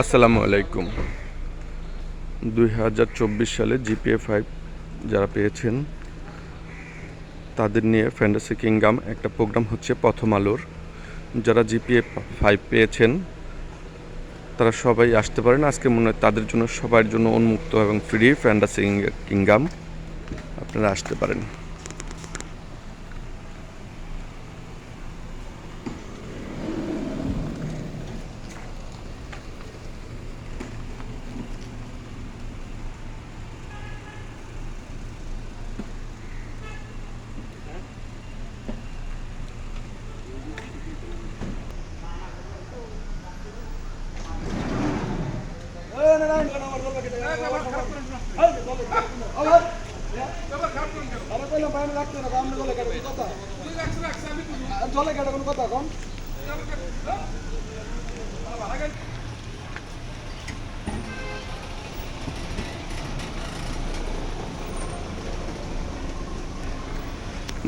আসসালামু আলাইকুম। 2024 সালে জিপিএ 5 যারা পেয়েছেন তাদের নিয়ে ফ্যান্টাসি কিংডম একটা প্রোগ্রাম হচ্ছে প্রথম আলোর। যারা জিপিএ 5 পেয়েছেন তারা সবাই আসতে পারেন। আজকে মনে হয় তাদের জন্য সবার জন্য উন্মুক্ত এবং ফ্রি ফ্যান্টাসি কিংডম, আপনারা আসতে পারেন।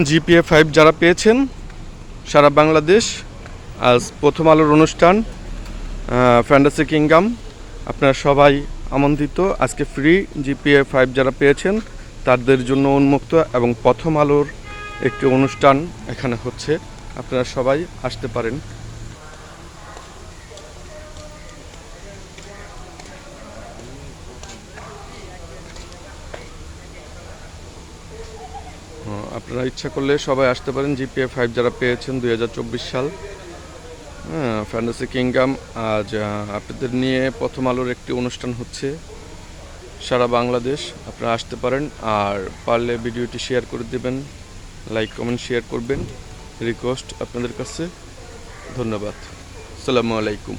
জিপিএ 5 যারা পেয়েছেন সারা বাংলাদেশ, আজ প্রথম আলোর অনুষ্ঠান ফ্যান্টাসি কিংডম, আপনারা সবাই আমন্ত্রিত। আজকে ফ্রি জিপিএ 5 যারা পেয়েছেন তাদের জন্য উন্মুক্ত এবং প্রথম আলোর একটি অনুষ্ঠান এখানে হচ্ছে, আপনারা সবাই আসতে পারেন। আপনারা ইচ্ছা করলে সবাই আসতে পারেন। জিপিএ 5 যারা পেয়েছেন 2024 সাল ফ্যান্টাসি কিংডম, আজ আপনাদের নিয়ে প্রথম আলোর একটি অনুষ্ঠান হচ্ছে সারা বাংলাদেশ, আপনারা আসতে পারেন। আর পারলে ভিডিওটি শেয়ার করে দেবেন, লাইক কমেন্ট শেয়ার করবেন, রিকোয়েস্ট আপনাদের কাছে। ধন্যবাদ। আসসালামু আলাইকুম।